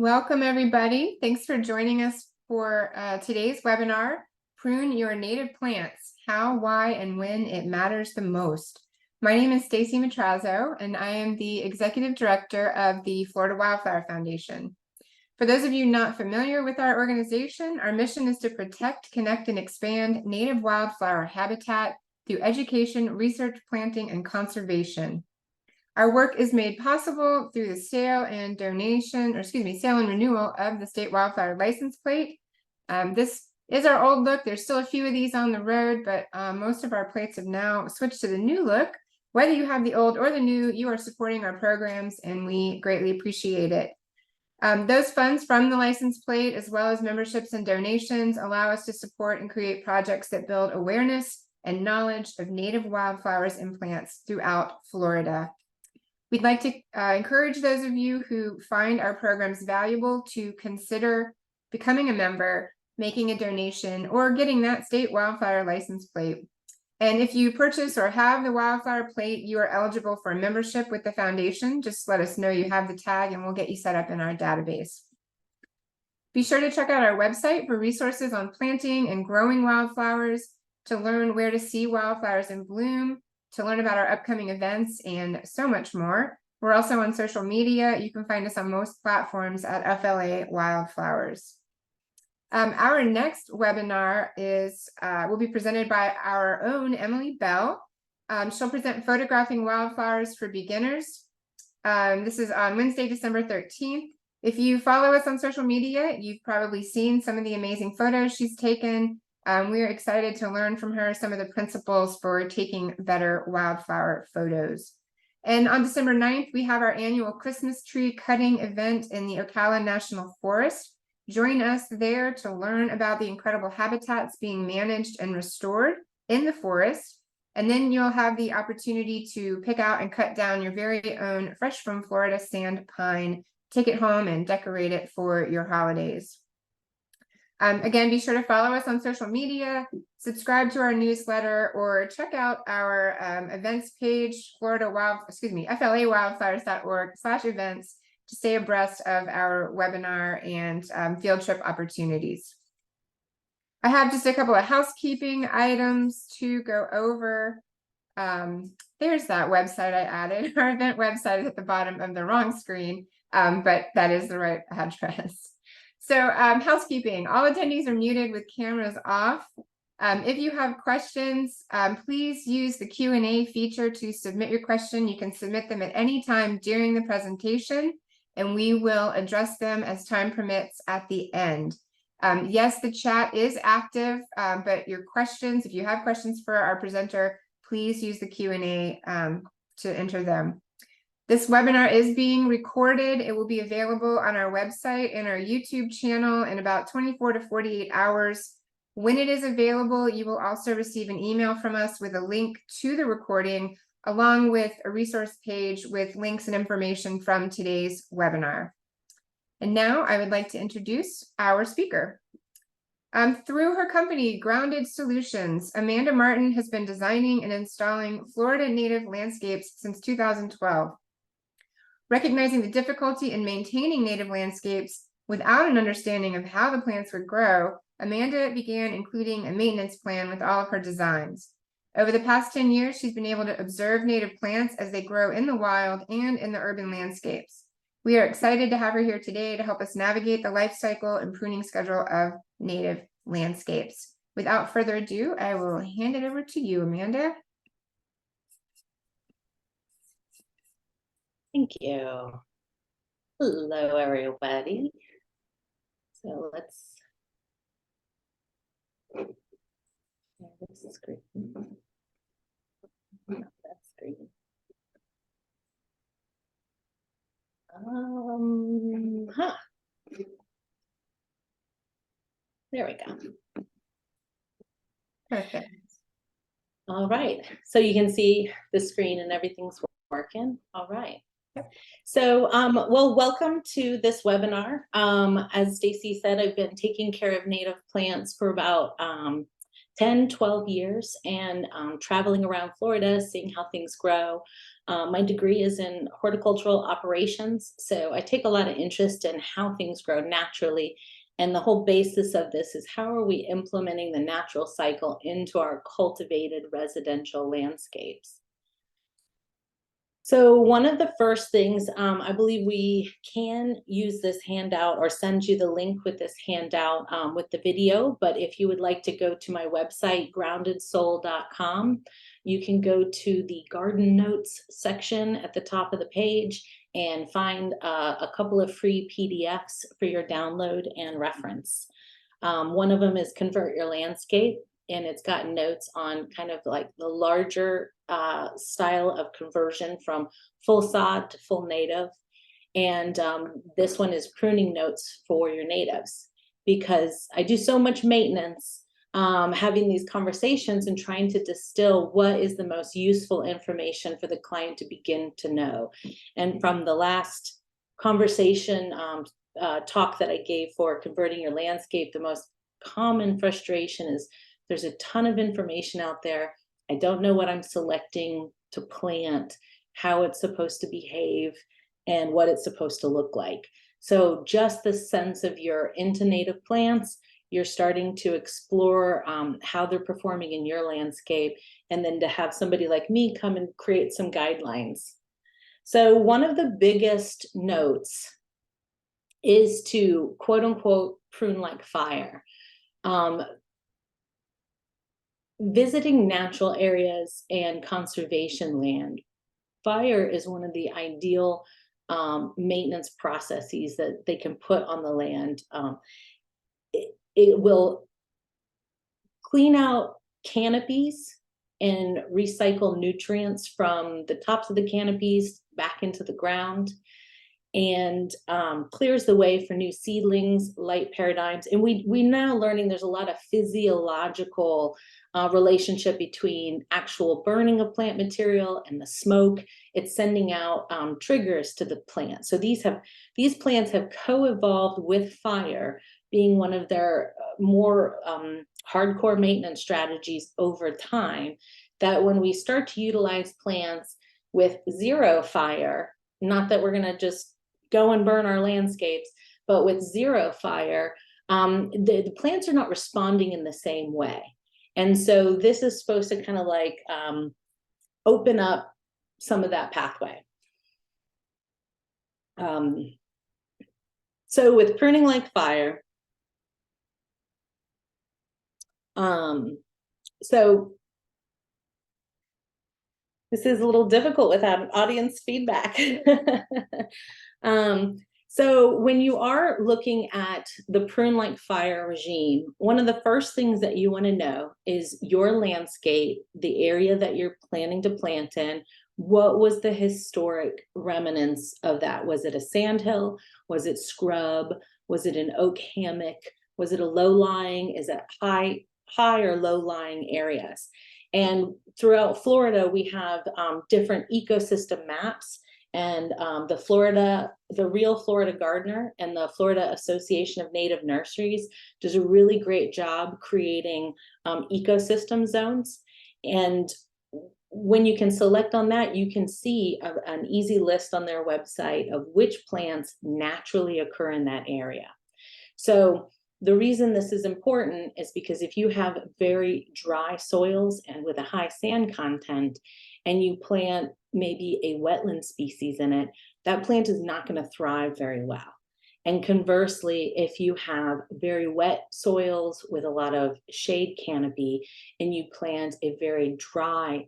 Welcome, everybody. Thanks for joining us for today's webinar, Prune Your Native Plants, How, Why, and When It Matters the Most. My name is Stacy Matrazzo, and I am the Executive Director of the Florida Wildflower Foundation. For those of you not familiar with our organization, our mission is to protect, connect, and expand native wildflower habitat through education, research, planting, and conservation. Our work is made possible through the sale and renewal of the state wildflower license plate. This is our old look. There's still a few of these on the road, but most of our plates have now switched to the new look. Whether you have the old or the new, you are supporting our programs, and we greatly appreciate it. Those funds from the license plate, as well as memberships and donations, allow us to support and create projects that build awareness and knowledge of native wildflowers and plants throughout Florida. We'd like to encourage those of you who find our programs valuable to consider becoming a member, making a donation, or getting that state wildflower license plate. And if you purchase or have the wildflower plate, you are eligible for a membership with the foundation. Just let us know you have the tag and we'll get you set up in our database. Be sure to check out our website for resources on planting and growing wildflowers, to learn where to see wildflowers in bloom, to learn about our upcoming events, and so much more. We're also on social media. You can find us on most platforms at FLA Wildflowers. Our next webinar will be presented by our own Emily Bell. She'll present Photographing Wildflowers for Beginners. This is on Wednesday, December 13th. If you follow us on social media, you've probably seen some of the amazing photos she's taken. We are excited to learn from her some of the principles for taking better wildflower photos. And on December 9th, we have our annual Christmas tree cutting event in the Ocala National Forest. Join us there to learn about the incredible habitats being managed and restored in the forest. And then you'll have the opportunity to pick out and cut down your very own fresh from Florida sand pine, take it home and decorate it for your holidays. Again, be sure to follow us on social media, subscribe to our newsletter, or check out our events page, FLAwildflowers.org/events, to stay abreast of our webinar and field trip opportunities. I have just a couple of housekeeping items to go over. There's that website I added. Our event website is at the bottom of the wrong screen, but that is the right address. So housekeeping, all attendees are muted with cameras off. If you have questions, please use the Q&A feature to submit your question. You can submit them at any time during the presentation, and we will address them as time permits at the end. Yes, the chat is active, but your questions, if you have questions for our presenter, please use the Q&A to enter them. This webinar is being recorded. It will be available on our website and our YouTube channel in about 24 to 48 hours. When it is available, you will also receive an email from us with a link to the recording, along with a resource page with links and information from today's webinar. And now I would like to introduce our speaker. Through her company, Grounded Solutions, Amanda Martin has been designing and installing Florida native landscapes since 2012. Recognizing the difficulty in maintaining native landscapes without an understanding of how the plants would grow, Amanda began including a maintenance plan with all of her designs. Over the past 10 years, she's been able to observe native plants as they grow in the wild and in the urban landscapes. We are excited to have her here today to help us navigate the life cycle and pruning schedule of native landscapes. Without further ado, I will hand it over to you, Amanda. Thank you. Hello, everybody. So let's this is great. That's great. There we go. Perfect. All right. So you can see the screen and everything's working. All right. So, well, welcome to this webinar. As Stacy said, I've been taking care of native plants for about 10, 12 years and traveling around Florida, seeing how things grow. My degree is in horticultural operations, so I take a lot of interest in how things grow naturally. And the whole basis of this is how are we implementing the natural cycle into our cultivated residential landscapes? So one of the first things, I believe we can use this handout or send you the link with this handout with the video. But if you would like to go to my website, groundedsoul.com, you can go to the garden notes section at the top of the page and find a couple of free PDFs for your download and reference. One of them is Convert Your Landscape, and it's got notes on kind of like the larger style of conversion from full sod to full native. And this one is pruning notes for your natives, because I do so much maintenance, having these conversations and trying to distill what is the most useful information for the client to begin to know. And from the last conversation talk that I gave for Converting Your Landscape, the most common frustration is there's a ton of information out there. I don't know what I'm selecting to plant, how it's supposed to behave, and what it's supposed to look like. So just the sense of you're into native plants, you're starting to explore how they're performing in your landscape, and then to have somebody like me come and create some guidelines. So one of the biggest notes is to quote unquote prune like fire. Visiting natural areas and conservation land, fire is one of the ideal maintenance processes that they can put on the land. It will clean out canopies and recycle nutrients from the tops of the canopies back into the ground, and clears the way for new seedlings, light paradigms. And we now learning there's a lot of physiological relationship between actual burning of plant material and the smoke. It's sending out triggers to the plant. So these plants have co-evolved with fire, being one of their more hardcore maintenance strategies over time, that when we start to utilize plants with zero fire, not that we're going to just go and burn our landscapes, but with zero fire, the plants are not responding in the same way. And so this is supposed to kind of like open up some of that pathway. So with pruning like fire, so this is a little difficult without an audience feedback. So when you are looking at the prune like fire regime, one of the first things that you want to know is your landscape, the area that you're planning to plant in. What was the historic remnants of that? Was it a sandhill? Was it scrub? Was it an oak hammock? Was it a low-lying? Is it high or low-lying areas? And throughout Florida, we have different ecosystem maps. And the Real Florida Gardener and the Florida Association of Native Nurseries does a really great job creating ecosystem zones. And when you can select on that, you can see an easy list on their website of which plants naturally occur in that area. So the reason this is important is because if you have very dry soils and with a high sand content, and you plant maybe a wetland species in it, that plant is not going to thrive very well. And conversely, if you have very wet soils with a lot of shade canopy and you plant a very dry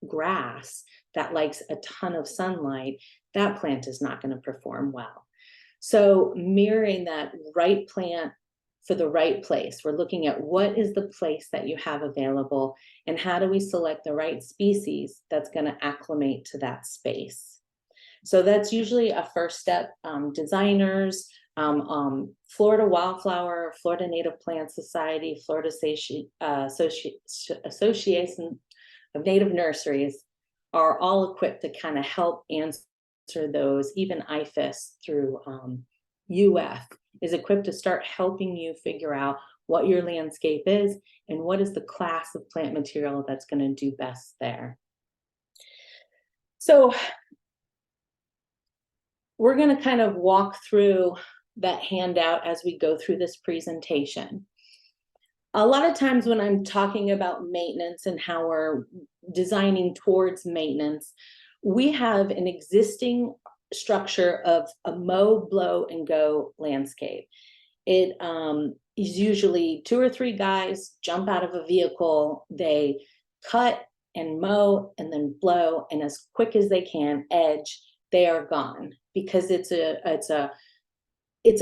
grass that likes a ton of sunlight, that plant is not going to perform well. So mirroring that right plant for the right place, we're looking at what is the place that you have available and how do we select the right species that's going to acclimate to that space. So that's usually a first step. Designers, Florida Wildflower, Florida Native Plant Society, Florida Association of Native Nurseries are all equipped to kind of help answer those. Even IFAS through UF is equipped to start helping you figure out what your landscape is, and what is the class of plant material that's going to do best there. So we're going to kind of walk through that handout as we go through this presentation. A lot of times when I'm talking about maintenance and how we're designing towards maintenance, we have an existing structure of a mow, blow, and go landscape. It is usually 2 or 3 guys jump out of a vehicle, they cut and mow and then blow, and as quick as they can, edge, they are gone, because it's a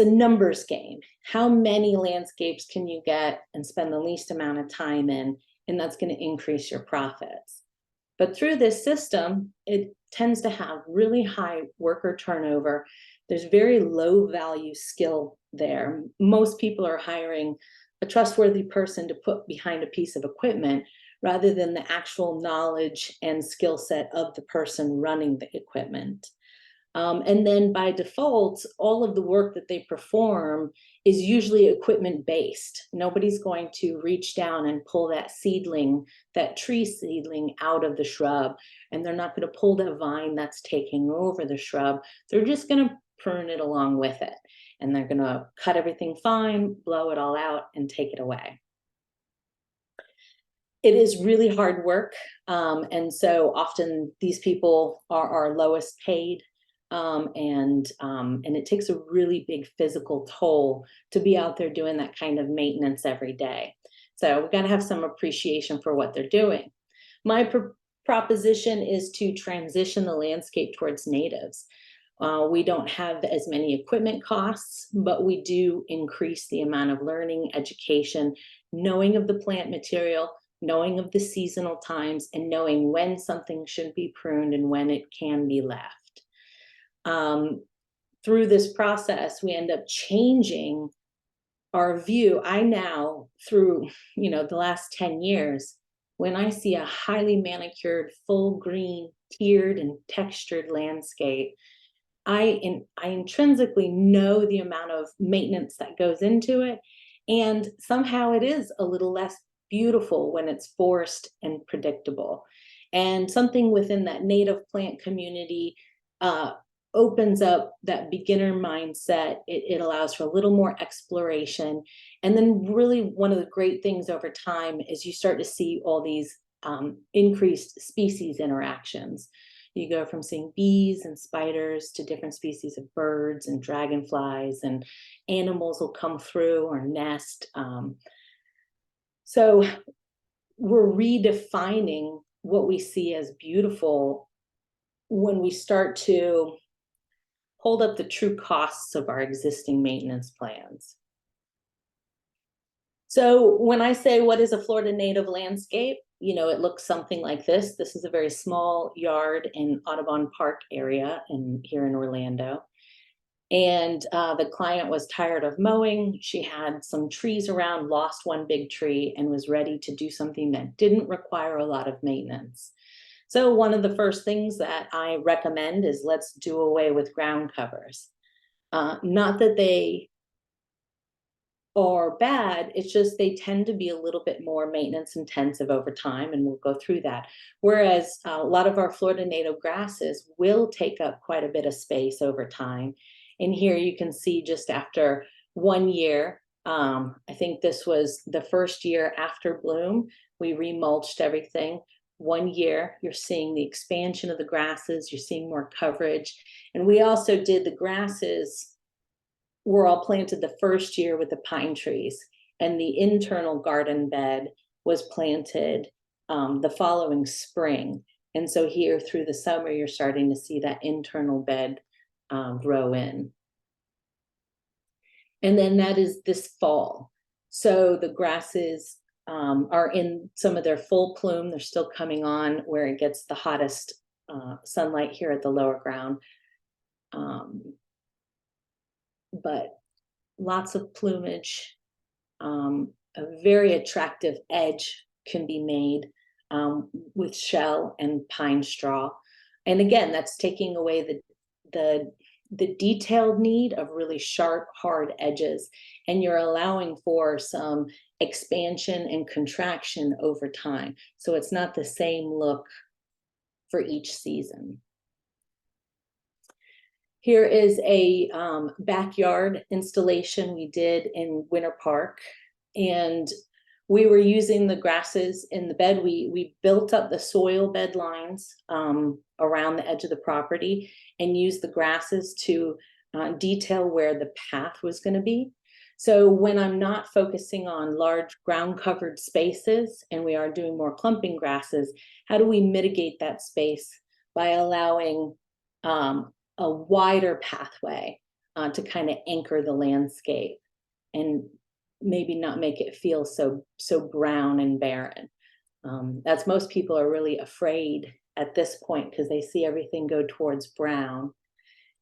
numbers game. How many landscapes can you get and spend the least amount of time in, and that's going to increase your profits. But through this system, it tends to have really high worker turnover. There's very low value skill there. Most people are hiring a trustworthy person to put behind a piece of equipment rather than the actual knowledge and skill set of the person running the equipment. And then by default, all of the work that they perform is usually equipment based. Nobody's going to reach down and pull that seedling, that tree seedling out of the shrub, and they're not going to pull the vine that's taking over the shrub. They're just going to prune it along with it, and they're going to cut everything fine, blow it all out, and take it away. It is really hard work, and so often these people are our lowest paid. And it takes a really big physical toll to be out there doing that kind of maintenance every day. So we've got to have some appreciation for what they're doing. My proposition is to transition the landscape towards natives. We don't have as many equipment costs, but we do increase the amount of learning, education, knowing of the plant material, knowing of the seasonal times, and knowing when something should be pruned and when it can be left. Through this process, we end up changing our view. I now, through the last 10 years, when I see a highly manicured, full green, tiered and textured landscape, I intrinsically know the amount of maintenance that goes into it, and somehow it is a little less beautiful when it's forced and predictable. And something within that native plant community opens up that beginner mindset. It allows for a little more exploration. And then really one of the great things over time is you start to see all these increased species interactions. You go from seeing bees and spiders to different species of birds and dragonflies, and animals will come through or nest. So we're redefining what we see as beautiful when we start to hold up the true costs of our existing maintenance plans. So when I say, what is a Florida native landscape? It looks something like this. This is a very small yard in Audubon Park area here in Orlando. And the client was tired of mowing. She had some trees around, lost one big tree, and was ready to do something that didn't require a lot of maintenance. So one of the first things that I recommend is let's do away with ground covers. Not that they are bad, it's just they tend to be a little bit more maintenance intensive over time, and we'll go through that. Whereas a lot of our Florida native grasses will take up quite a bit of space over time. And here you can see just after 1 year, I think this was the first year after bloom, we remulched everything. 1 year, you're seeing the expansion of the grasses, you're seeing more coverage. And we also did the grasses were all planted the first year with the pine trees, and the internal garden bed was planted the following spring. And so here through the summer, you're starting to see that internal bed grow in. And then that is this fall. So the grasses are in some of their full plume. They're still coming on where it gets the hottest sunlight here at the lower ground. But lots of plumage, a very attractive edge can be made with shell and pine straw. And again, that's taking away the the detailed need of really sharp, hard edges, and you're allowing for some expansion and contraction over time. So it's not the same look for each season. Here is a backyard installation we did in Winter Park. And we were using the grasses in the bed. We built up the soil bed lines around the edge of the property and used the grasses to detail where the path was going to be. So when I'm not focusing on large ground covered spaces and we are doing more clumping grasses, how do we mitigate that space by allowing a wider pathway to kind of anchor the landscape and maybe not make it feel so brown and barren. That's most people are really afraid at this point because they see everything go towards brown.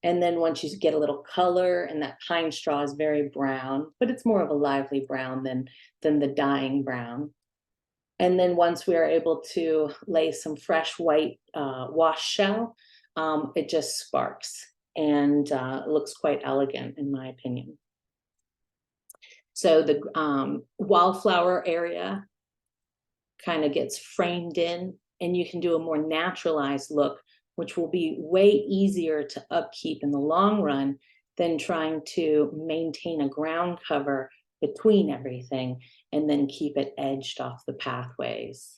And then once you get a little color, and that pine straw is very brown, but it's more of a lively brown than the dying brown. And then once we are able to lay some fresh white wash shell, it just sparks and looks quite elegant in my opinion. So the wildflower area kind of gets framed in, and you can do a more naturalized look, which will be way easier to upkeep in the long run than trying to maintain a ground cover between everything and then keep it edged off the pathways.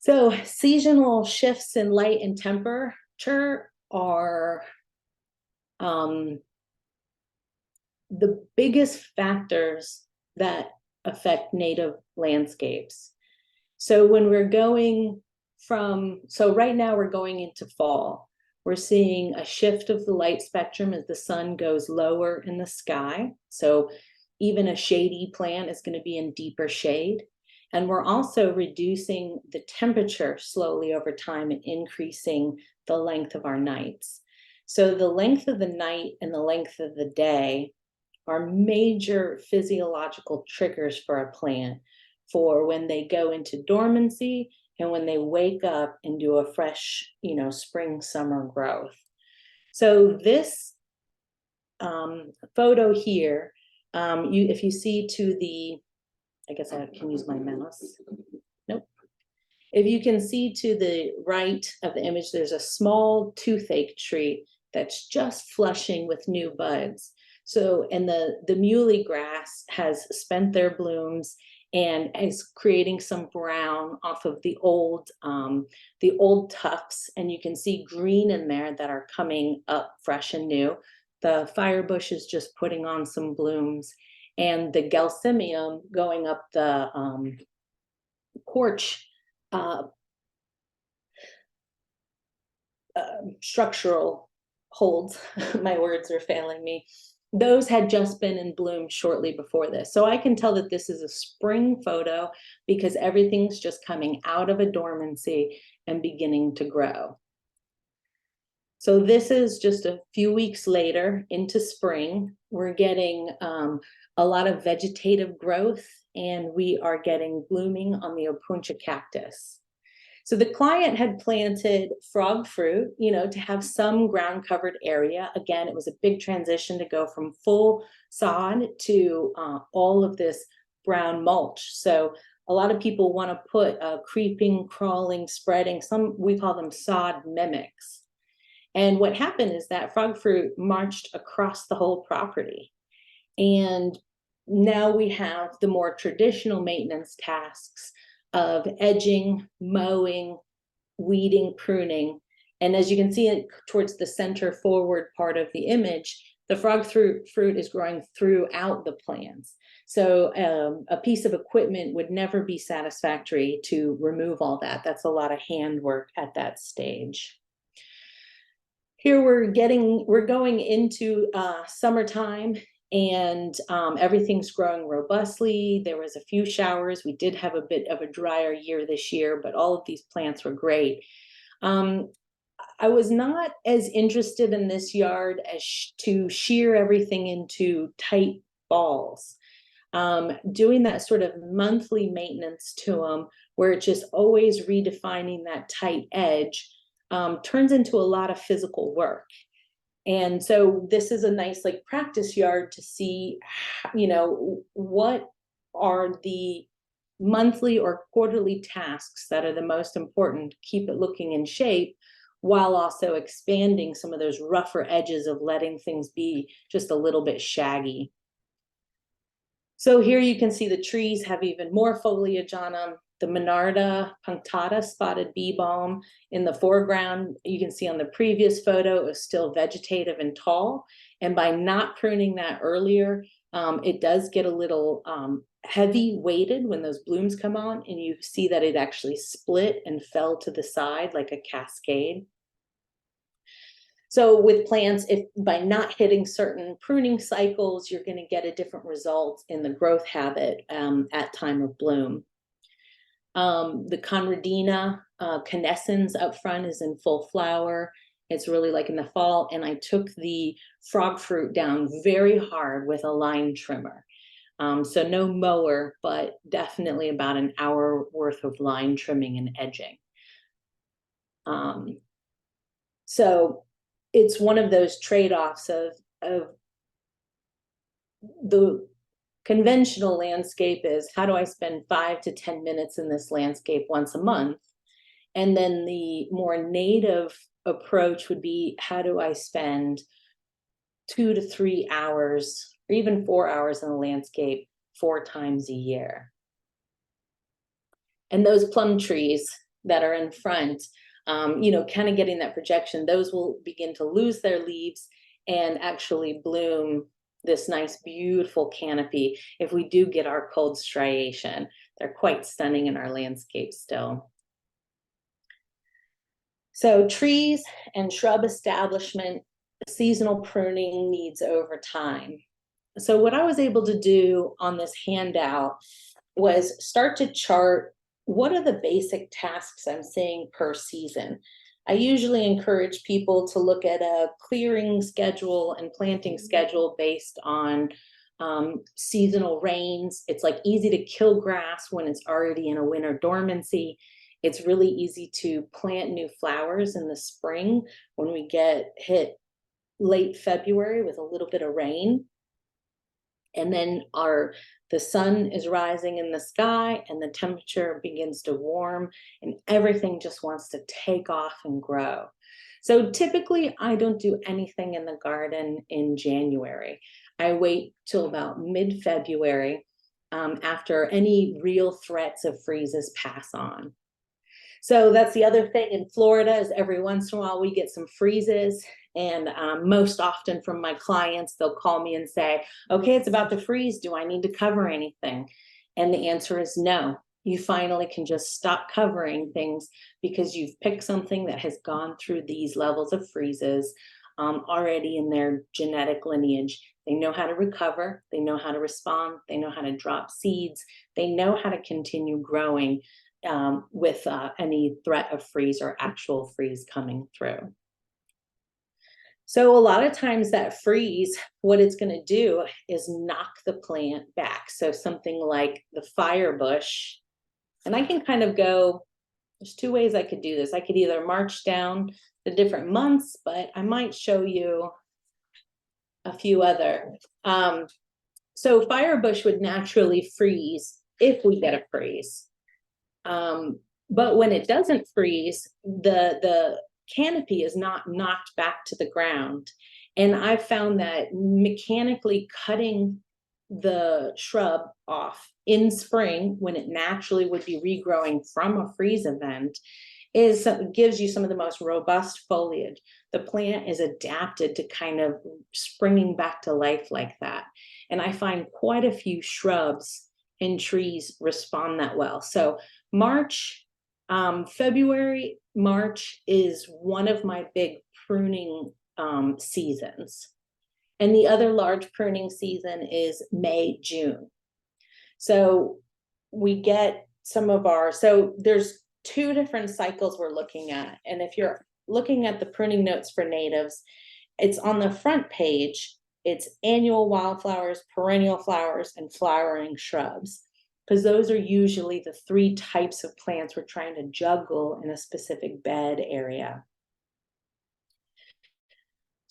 So seasonal shifts in light and temperature are the biggest factors that affect native landscapes. So when we're going so right now we're going into fall. We're seeing a shift of the light spectrum as the sun goes lower in the sky. So even a shady plant is going to be in deeper shade. And we're also reducing the temperature slowly over time and increasing the length of our nights. So the length of the night and the length of the day are major physiological triggers for a plant for when they go into dormancy and when they wake up and do a fresh, spring, summer growth. So this photo here, if you see to the, I guess I can use my mouse. Nope. If you can see to the right of the image, there's a small toothache tree that's just flushing with new buds. So, and the muley grass has spent their blooms and is creating some brown off of the old tufts, and you can see green in there that are coming up fresh and new. The firebush is just putting on some blooms, and the gelsemium going up the porch structural holds. My words are failing me. Those had just been in bloom shortly before this. So I can tell that this is a spring photo because everything's just coming out of a dormancy and beginning to grow. So this is just a few weeks later into spring. We're getting a lot of vegetative growth, and we are getting blooming on the opuntia cactus. So the client had planted frog fruit, to have some ground covered area. Again, it was a big transition to go from full sod to all of this brown mulch. So a lot of people want to put creeping, crawling, spreading, we call them sod mimics. And what happened is that frog fruit marched across the whole property. And now we have the more traditional maintenance tasks of edging, mowing, weeding, pruning. And as you can see it towards the center forward part of the image, the frog fruit is growing throughout the plants. So a piece of equipment would never be satisfactory to remove all that. That's a lot of handwork at that stage. Here we're going into summertime, and everything's growing robustly. There was a few showers. We did have a bit of a drier year this year, but all of these plants were great. I was not as interested in this yard as to shear everything into tight balls. Doing that sort of monthly maintenance to them, where it's just always redefining that tight edge, turns into a lot of physical work. And so this is a nice like practice yard to see, you know, what are the monthly or quarterly tasks that are the most important to keep it looking in shape, while also expanding some of those rougher edges of letting things be just a little bit shaggy. So here you can see the trees have even more foliage on them. The Monarda punctata spotted bee balm in the foreground, you can see on the previous photo, it was still vegetative and tall. And by not pruning that earlier, it does get a little heavy weighted when those blooms come on, and you see that it actually split and fell to the side like a cascade. So with plants, if by not hitting certain pruning cycles, you're going to get a different result in the growth habit at time of bloom. The Conradina canescens up front is in full flower. It's really like in the fall, and I took the frog fruit down very hard with a line trimmer. So no mower, but definitely about an hour worth of line trimming and edging. So it's one of those trade-offs of the conventional landscape is, how do I spend 5 to 10 minutes in this landscape once a month? And then the more native approach would be, how do I spend 2 to 3 hours or even 4 hours in the landscape 4 times a year? And those plum trees that are in front, you know, kind of getting that projection, those will begin to lose their leaves and actually bloom this nice, beautiful canopy if we do get our cold striation. They're quite stunning in our landscape still. So trees and shrub establishment, seasonal pruning needs over time. So what I was able to do on this handout was start to chart what are the basic tasks I'm seeing per season. I usually encourage people to look at a clearing schedule and planting schedule based on seasonal rains. It's like easy to kill grass when it's already in a winter dormancy. It's really easy to plant new flowers in the spring when we get hit late February with a little bit of rain. And then the sun is rising in the sky and the temperature begins to warm and everything just wants to take off and grow. So typically I don't do anything in the garden in January. I wait till about mid-February after any real threats of freezes pass on. So that's the other thing in Florida, is every once in a while we get some freezes. And most often from my clients, they'll call me and say, okay, it's about to freeze. Do I need to cover anything? And the answer is no. You finally can just stop covering things because you've picked something that has gone through these levels of freezes already in their genetic lineage. They know how to recover. They know how to respond. They know how to drop seeds. They know how to continue growing with any threat of freeze or actual freeze coming through. So a lot of times that freeze, what it's going to do is knock the plant back. So something like the firebush, and I can kind of go, there's 2 ways I could do this. I could either march down the different months, but I might show you a few other. So firebush would naturally freeze if we get a freeze. But when it doesn't freeze, the canopy is not knocked back to the ground. And I've found that mechanically cutting the shrub off in spring, when it naturally would be regrowing from a freeze event, gives you some of the most robust foliage. The plant is adapted to kind of springing back to life like that. And I find quite a few shrubs and trees respond that well. So February, March is one of my big pruning seasons. And the other large pruning season is May, June. So we get so there's 2 different cycles we're looking at. And if you're looking at the pruning notes for natives, it's on the front page. It's annual wildflowers, perennial flowers, and flowering shrubs, because those are usually the 3 types of plants we're trying to juggle in a specific bed area.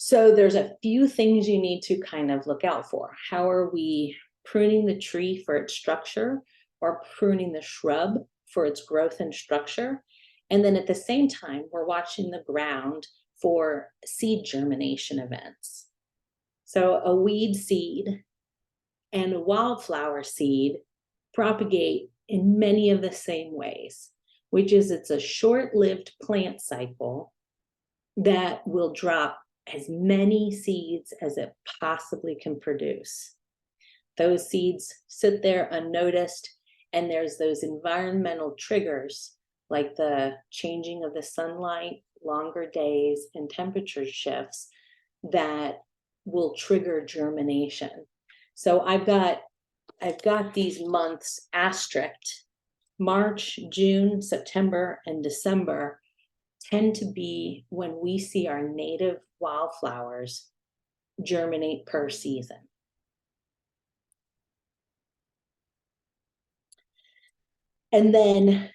So there's a few things you need to kind of look out for. How are we pruning the tree for its structure, or pruning the shrub for its growth and structure? And then at the same time, we're watching the ground for seed germination events. So a weed seed and a wildflower seed propagate in many of the same ways, which is it's a short-lived plant cycle that will drop as many seeds as it possibly can produce. Those seeds sit there unnoticed, and there's those environmental triggers like the changing of the sunlight, longer days, and temperature shifts that will trigger germination. So I've got these months asterisked. March, June, September, and December tend to be when we see our native wildflowers germinate per season. And then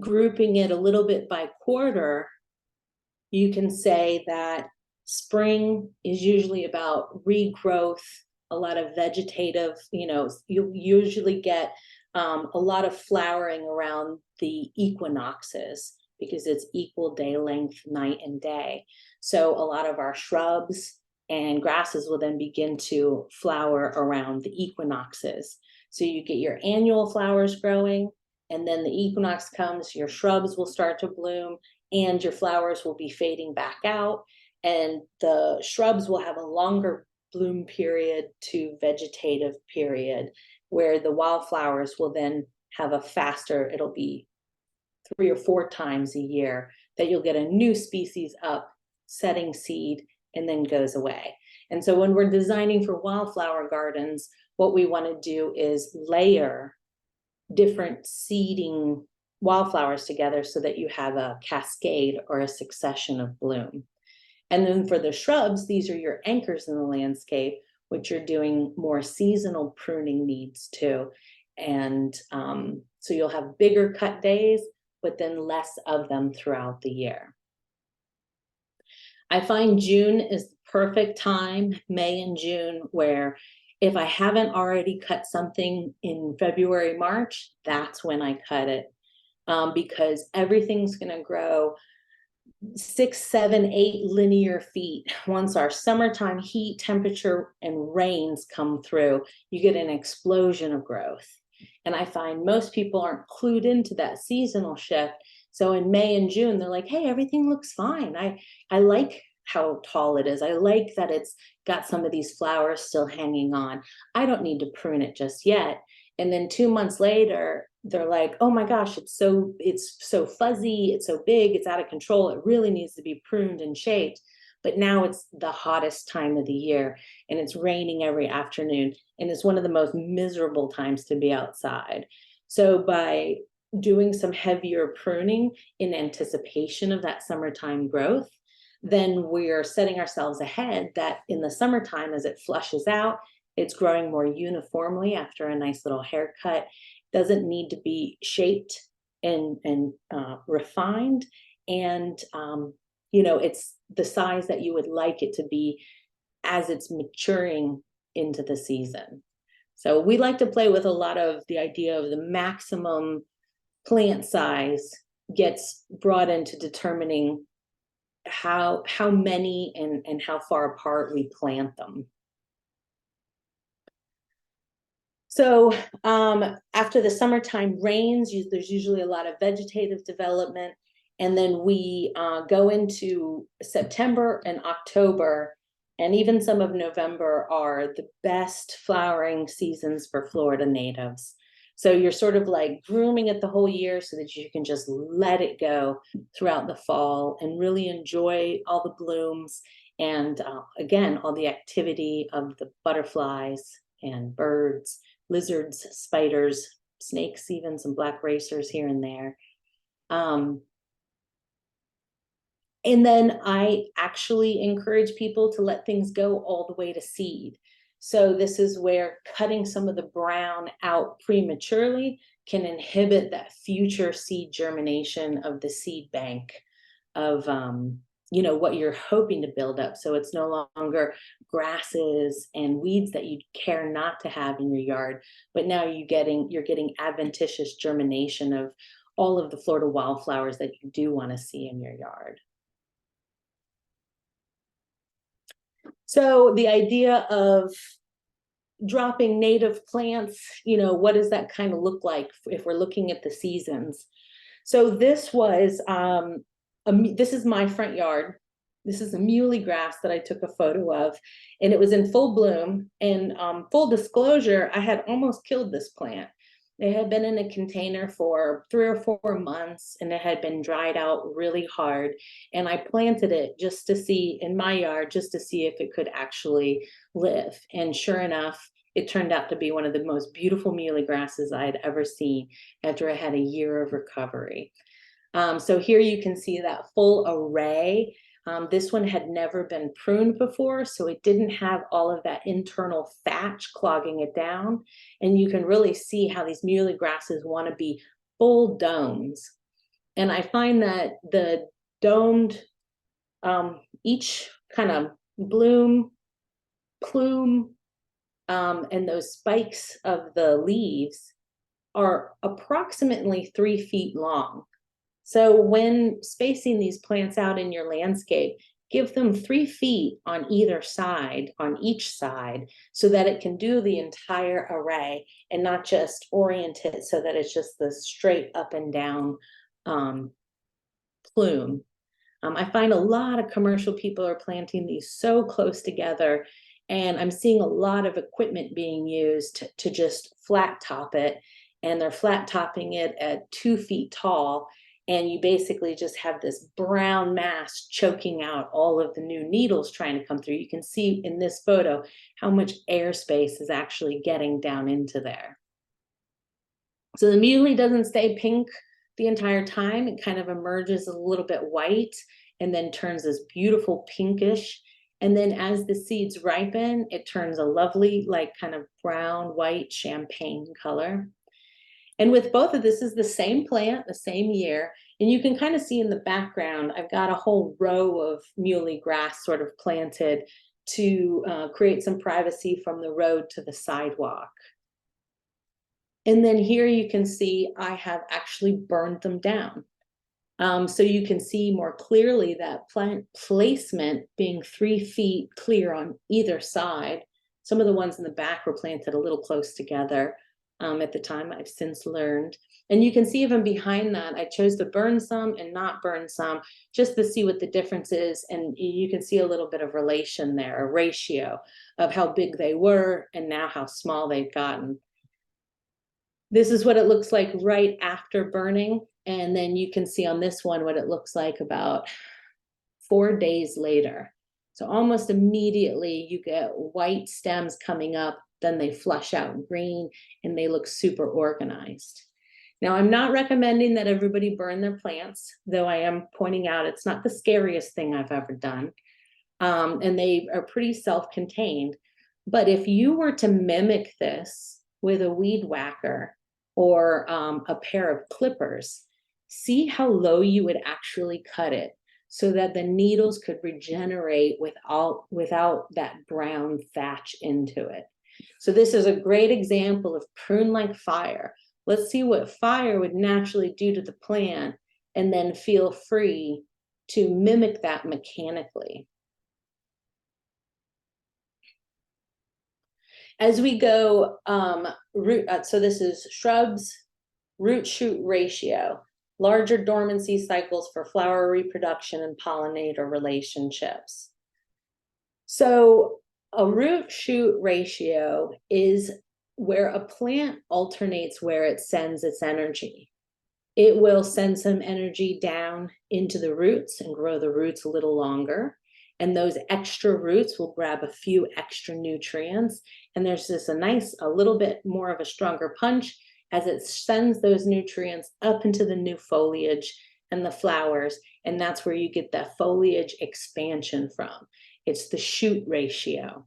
grouping it a little bit by quarter, you can say that spring is usually about regrowth, a lot of vegetative, you'll usually get a lot of flowering around the equinoxes because it's equal day length, night and day. So a lot of our shrubs and grasses will then begin to flower around the equinoxes. So you get your annual flowers growing, and then the equinox comes, your shrubs will start to bloom, and your flowers will be fading back out, and the shrubs will have a longer bloom period to vegetative period, where the wildflowers will then have a faster, it'll be 3 or 4 times a year that you'll get a new species up, setting seed, and then goes away. And so when we're designing for wildflower gardens, what we want to do is layer different seeding wildflowers together so that you have a cascade or a succession of bloom. And then for the shrubs, these are your anchors in the landscape, which you're doing more seasonal pruning needs too. And so you'll have bigger cut days, but then less of them throughout the year. I find June is the perfect time, May and June, where if I haven't already cut something in February, March, that's when I cut it, because everything's going to grow 6, 7, 8 linear feet. Once our summertime heat, temperature, and rains come through, you get an explosion of growth. And I find most people aren't clued into that seasonal shift. So in May and June, they're like, hey, everything looks fine. I like how tall it is. I like that it's got some of these flowers still hanging on. I don't need to prune it just yet. And then 2 months later, they're like, oh my gosh, it's so fuzzy, it's so big, it's out of control. It really needs to be pruned and shaped. But now it's the hottest time of the year, and it's raining every afternoon, and it's one of the most miserable times to be outside. So by doing some heavier pruning in anticipation of that summertime growth, then we're setting ourselves ahead that in the summertime, as it flushes out, it's growing more uniformly after a nice little haircut. Doesn't need to be shaped and refined, and it's the size that you would like it to be as it's maturing into the season. So we like to play with a lot of the idea of the maximum plant size gets brought into determining how many and how far apart we plant them. So after the summertime rains, there's usually a lot of vegetative development. And then we go into September and October, and even some of November are the best flowering seasons for Florida natives. So you're sort of like grooming it the whole year so that you can just let it go throughout the fall and really enjoy all the blooms and again, all the activity of the butterflies and birds, lizards, spiders, snakes, even some black racers here and there. And then I actually encourage people to let things go all the way to seed. So this is where cutting some of the brown out prematurely can inhibit that future seed germination of the seed bank of you know, what you're hoping to build up. So it's no longer grasses and weeds that you care not to have in your yard, but now you're getting adventitious germination of all of the Florida wildflowers that you do want to see in your yard. So the idea of dropping native plants, you know, what does that kind of look like if we're looking at the seasons? So this was, this is my front yard. This is a muley grass that I took a photo of, and it was in full bloom. And full disclosure, I had almost killed this plant. It had been in a container for 3 or 4 months, and it had been dried out really hard. And I planted it just to see in my yard, just to see if it could actually live. And sure enough, it turned out to be one of the most beautiful muley grasses I had ever seen after I had a year of recovery. So here you can see that full array. This one had never been pruned before, so it didn't have all of that internal thatch clogging it down. And you can really see how these muley grasses want to be full domes. And I find that the domed, each kind of bloom, plume, and those spikes of the leaves are approximately 3 feet long. So when spacing these plants out in your landscape, give them 3 feet on either side, on each side, so that it can do the entire array and not just orient it so that it's just the straight up and down plume. I find a lot of commercial people are planting these so close together, and I'm seeing a lot of equipment being used to just flat top it, and they're flat topping it at 2 feet tall. And you basically just have this brown mass choking out all of the new needles trying to come through. You can see in this photo how much airspace is actually getting down into there. So the muley doesn't stay pink the entire time. It kind of emerges a little bit white and then turns this beautiful pinkish. And then as the seeds ripen, it turns a lovely, like kind of brown, white, champagne color. And with both of this is the same plant, the same year. And you can kind of see in the background, I've got a whole row of muley grass sort of planted to create some privacy from the road to the sidewalk. And then here you can see I have actually burned them down. So you can see more clearly that plant placement being 3 feet clear on either side. Some of the ones in the back were planted a little close together. At the time, I've since learned. And you can see even behind that, I chose to burn some and not burn some just to see what the difference is. And you can see a little bit of relation there, a ratio of how big they were and now how small they've gotten. This is what it looks like right after burning. And then you can see on this one what it looks like about 4 days later. So almost immediately you get white stems coming up, then they flush out green and they look super organized. Now, I'm not recommending that everybody burn their plants, though I am pointing out it's not the scariest thing I've ever done. And they are pretty self-contained. But if you were to mimic this with a weed whacker or a pair of clippers, see how low you would actually cut it so that the needles could regenerate without that brown thatch into it. So this is a great example of prune like fire. Let's see what fire would naturally do to the plant and then feel free to mimic that mechanically. As we go, so this is shrubs, root shoot ratio, larger dormancy cycles for flower reproduction and pollinator relationships. So a root shoot ratio is where a plant alternates where it sends its energy. It will send some energy down into the roots and grow the roots a little longer. And those extra roots will grab a few extra nutrients. And there's just a little bit more of a stronger punch as it sends those nutrients up into the new foliage and the flowers. And that's where you get that foliage expansion from. It's the shoot ratio.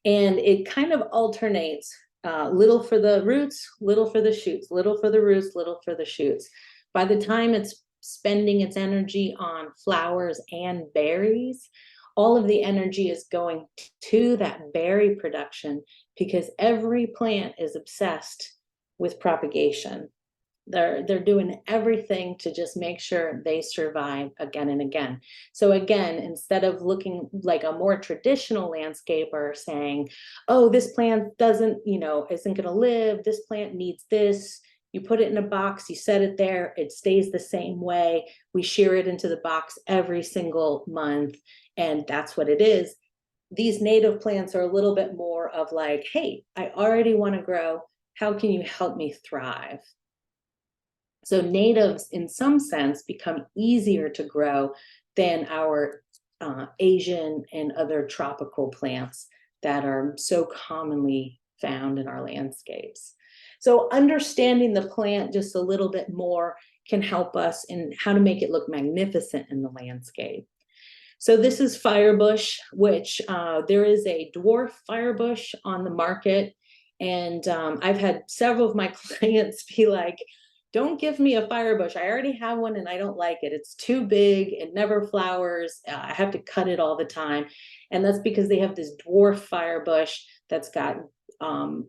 And it kind of alternates, little for the roots, little for the shoots, little for the roots, little for the shoots. By the time it's spending its energy on flowers and berries, all of the energy is going to that berry production because every plant is obsessed with propagation. They're doing everything to just make sure they survive again and again. So again, instead of looking like a more traditional landscaper saying, oh, this plant doesn't, isn't going to live, this plant needs this, you put it in a box, you set it there, it stays the same way, we shear it into the box every single month, and that's what it is. These native plants are a little bit more of like, hey, I already want to grow, how can you help me thrive? So natives, in some sense, become easier to grow than our Asian and other tropical plants that are so commonly found in our landscapes. So understanding the plant just a little bit more can help us in how to make it look magnificent in the landscape. So this is firebush, which there is a dwarf firebush on the market. And I've had several of my clients be like, don't give me a firebush. I already have one and I don't like it. It's too big. It never flowers. I have to cut it all the time. And that's because they have this dwarf firebush that's got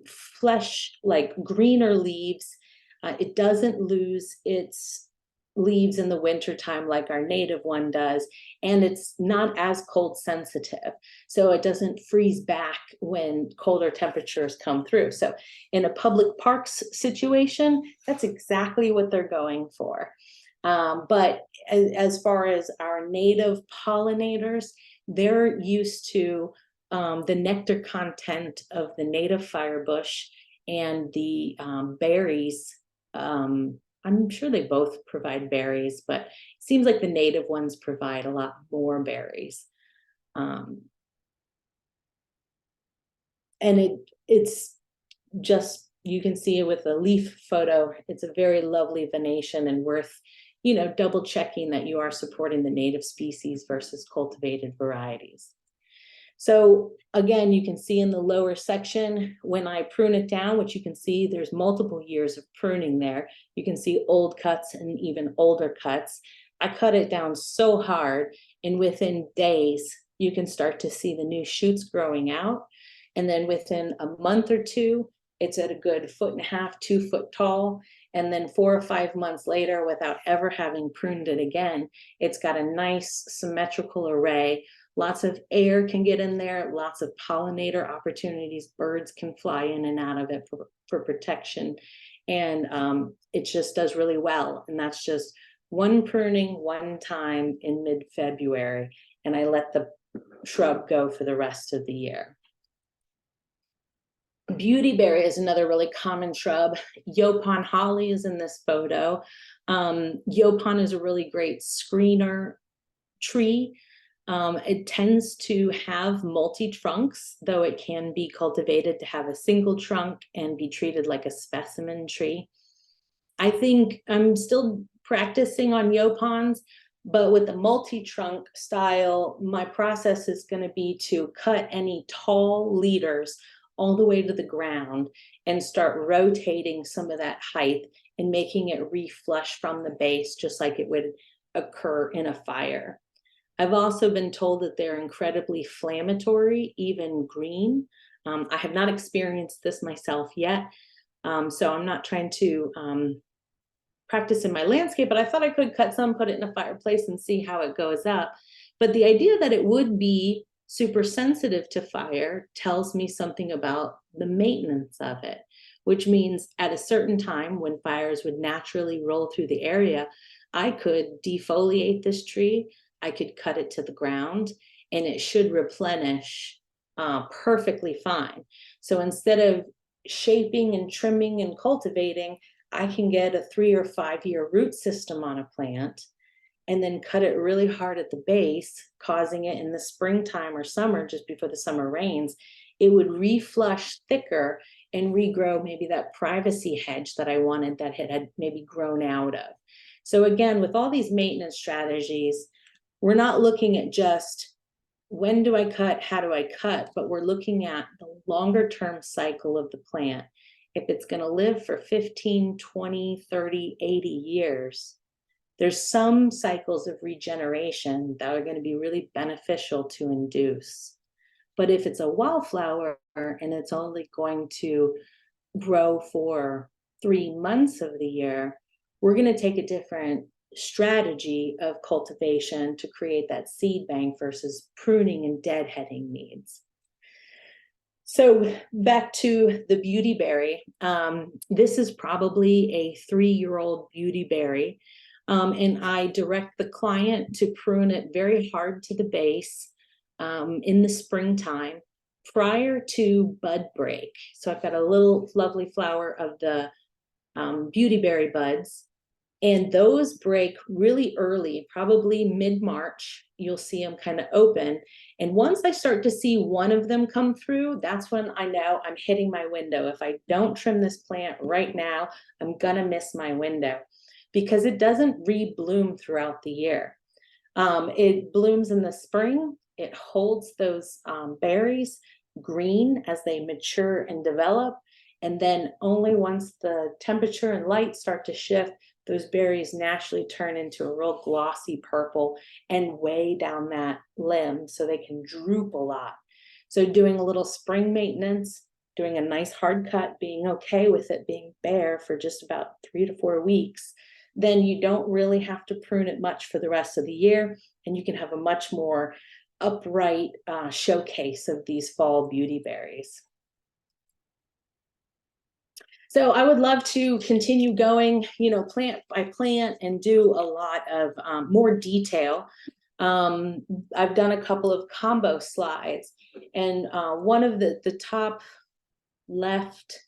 flesh, like greener leaves. It doesn't lose its leaves in the wintertime like our native one does, and it's not as cold sensitive, so it doesn't freeze back when colder temperatures come through. So in a public parks situation, that's exactly what they're going for. But as far as our native pollinators, they're used to the nectar content of the native firebush and the berries. I'm sure they both provide berries, but it seems like the native ones provide a lot more berries. And it's just, you can see it with a leaf photo. It's a very lovely venation and worth, double checking that you are supporting the native species versus cultivated varieties. So again, you can see in the lower section, when I prune it down, which you can see there's multiple years of pruning there, you can see old cuts and even older cuts. I cut it down so hard, and within days, you can start to see the new shoots growing out. And then within a month or two, it's at a good 1.5 feet, 2 foot tall. And then 4 or 5 months later, without ever having pruned it again, it's got a nice symmetrical array. Lots of air can get in there, lots of pollinator opportunities. Birds can fly in and out of it for protection. And it just does really well. And that's just one pruning one time in mid-February. And I let the shrub go for the rest of the year. Beautyberry is another really common shrub. Yaupon holly is in this photo. Yaupon is a really great screener tree. It tends to have multi-trunks, though it can be cultivated to have a single trunk and be treated like a specimen tree. I think I'm still practicing on yaupons, but with the multi-trunk style, my process is going to be to cut any tall leaders all the way to the ground and start rotating some of that height and making it reflush from the base, just like it would occur in a fire. I've also been told that they're incredibly inflammatory, even green. I have not experienced this myself yet, so I'm not trying to practice in my landscape, but I thought I could cut some, put it in a fireplace and see how it goes up. But the idea that it would be super sensitive to fire tells me something about the maintenance of it, which means at a certain time when fires would naturally roll through the area, I could defoliate this tree, I could cut it to the ground, and it should replenish perfectly fine. So instead of shaping and trimming and cultivating, I can get a 3 or 5 year root system on a plant and then cut it really hard at the base, causing it in the springtime or summer, just before the summer rains, it would reflush thicker and regrow maybe that privacy hedge that I wanted that had maybe grown out of. So again, with all these maintenance strategies, we're not looking at just when do I cut, how do I cut, but we're looking at the longer term cycle of the plant. If it's going to live for 15, 20, 30, 80 years, There's some cycles of regeneration that are going to be really beneficial to induce. But if it's a wildflower and it's only going to grow for 3 months of the year, we're going to take a different strategy of cultivation to create that seed bank versus pruning and deadheading needs. So back to the beautyberry. This is probably a 3-year-old beautyberry. And I direct the client to prune it very hard to the base in the springtime prior to bud break. So I've got a little lovely flower of the beautyberry buds, and those break really early, probably mid-March. You'll see them kind of open. And once I start to see one of them come through, that's when I know I'm hitting my window. If I don't trim this plant right now, I'm gonna miss my window because it doesn't rebloom throughout the year. It blooms in the spring. It holds those berries green as they mature and develop. And then only once the temperature and light start to shift, those berries naturally turn into a real glossy purple and weigh down that limb so they can droop a lot. So doing a little spring maintenance, doing a nice hard cut, being okay with it being bare for just about 3 to 4 weeks, then you don't really have to prune it much for the rest of the year, and you can have a much more upright showcase of these fall beauty berries. So I would love to continue going, plant by plant and do a lot of more detail. I've done a couple of combo slides, and one of the top left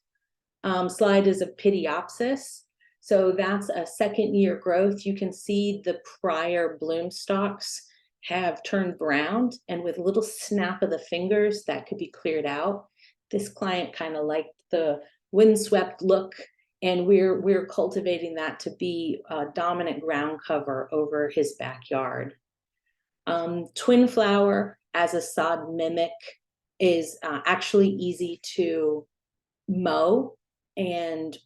slide is a Pityopsis. So that's a 2nd-year growth. You can see the prior bloom stalks have turned brown, and with a little snap of the fingers that could be cleared out. This client kind of liked the windswept look, and we're cultivating that to be a dominant ground cover over his backyard. Twin flower as a sod mimic is actually easy to mow and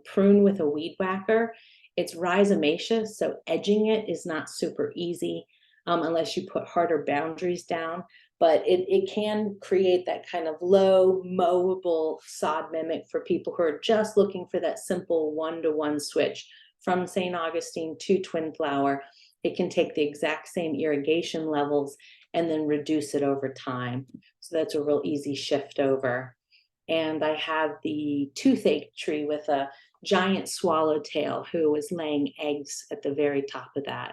prune with a weed whacker. It's rhizomaceous, so edging it is not super easy unless you put harder boundaries down. But it can create that kind of low mowable sod mimic for people who are just looking for that simple 1-to-1 switch from St. Augustine to twin flower. It can take the exact same irrigation levels and then reduce it over time. So that's a real easy shift over. And I have the toothache tree with a giant swallowtail who is laying eggs at the very top of that.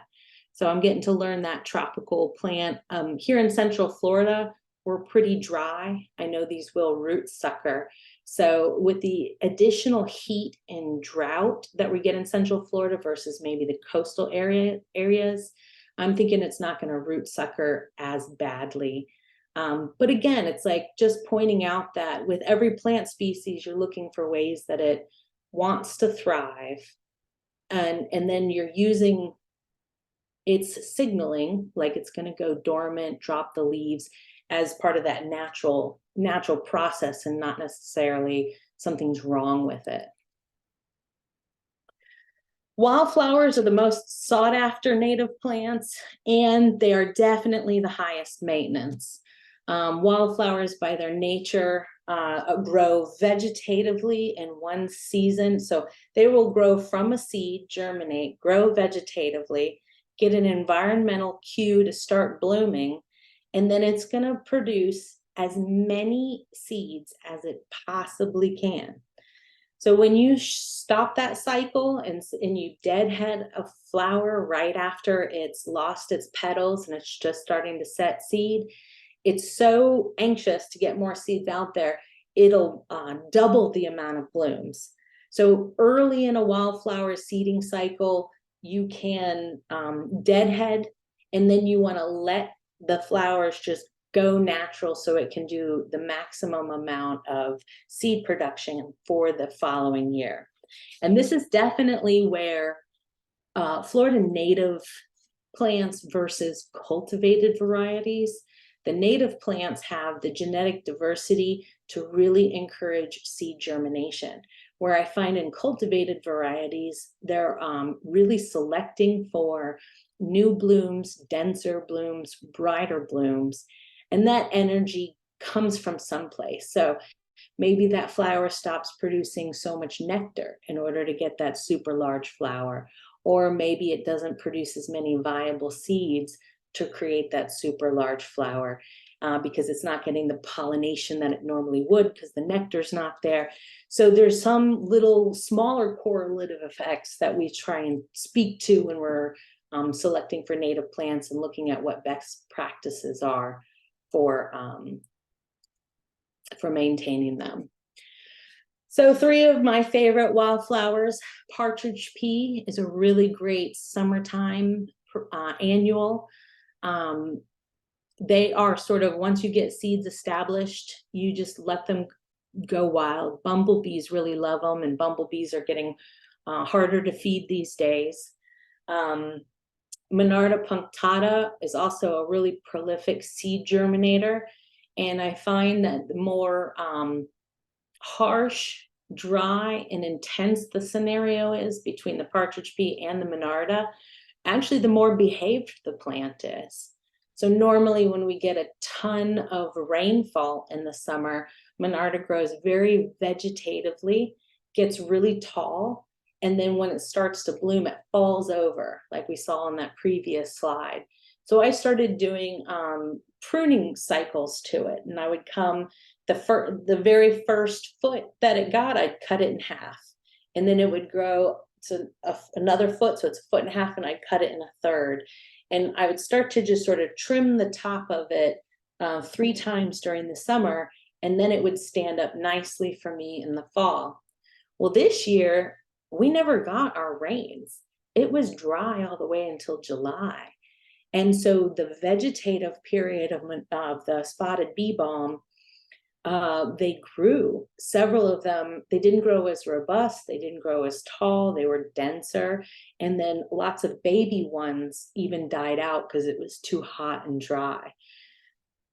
So I'm getting to learn that tropical plant. Here in Central Florida, we're pretty dry. I know these will root sucker. So with the additional heat and drought that we get in Central Florida versus maybe the coastal areas, I'm thinking it's not going to root sucker as badly. But again, it's like just pointing out that with every plant species, you're looking for ways that it wants to thrive. And then you're using its signaling, like it's going to go dormant, drop the leaves as part of that natural process, and not necessarily something's wrong with it. Wildflowers are the most sought after native plants, and they are definitely the highest maintenance. Wildflowers by their nature grow vegetatively in one season. So they will grow from a seed, germinate, grow vegetatively, get an environmental cue to start blooming, and then it's going to produce as many seeds as it possibly can. So when you stop that cycle and you deadhead a flower right after it's lost its petals and it's just starting to set seed, it's so anxious to get more seeds out there, it'll double the amount of blooms. So early in a wildflower seeding cycle, you can deadhead, and then you want to let the flowers just go natural so it can do the maximum amount of seed production for the following year. And this is definitely where Florida native plants versus cultivated varieties, The native plants have the genetic diversity to really encourage seed germination, where I find in cultivated varieties, they're really selecting for new blooms, denser blooms, brighter blooms, and that energy comes from someplace. So maybe that flower stops producing so much nectar in order to get that super large flower, or maybe it doesn't produce as many viable seeds to create that super large flower because it's not getting the pollination that it normally would because the nectar's not there. So there's some little smaller correlative effects that we try and speak to when we're selecting for native plants and looking at what best practices are for maintaining them. So 3 of my favorite wildflowers. Partridge pea is a really great summertime annual. They are sort of, once you get seeds established, you just let them go wild. Bumblebees really love them, and bumblebees are getting harder to feed these days. Monarda punctata is also a really prolific seed germinator. And I find that the more harsh, dry, and intense the scenario is between the partridge pea and the monarda, actually the more behaved the plant is. So normally when we get a ton of rainfall in the summer, monarda grows very vegetatively, gets really tall, and then when it starts to bloom, it falls over, like we saw on that previous slide. So I started doing pruning cycles to it, and I would come the very first foot that it got, I'd cut it in half, and then it would grow to another foot, so it's a foot and a half, and I'd cut it in a third, and I would start to just sort of trim the top of it 3 times during the summer, and then it would stand up nicely for me in the fall. Well, this year we never got our rains. It was dry all the way until July. And so the vegetative period of the spotted bee balm, they grew. Several of them, they didn't grow as robust, they didn't grow as tall, they were denser. And then lots of baby ones even died out because it was too hot and dry.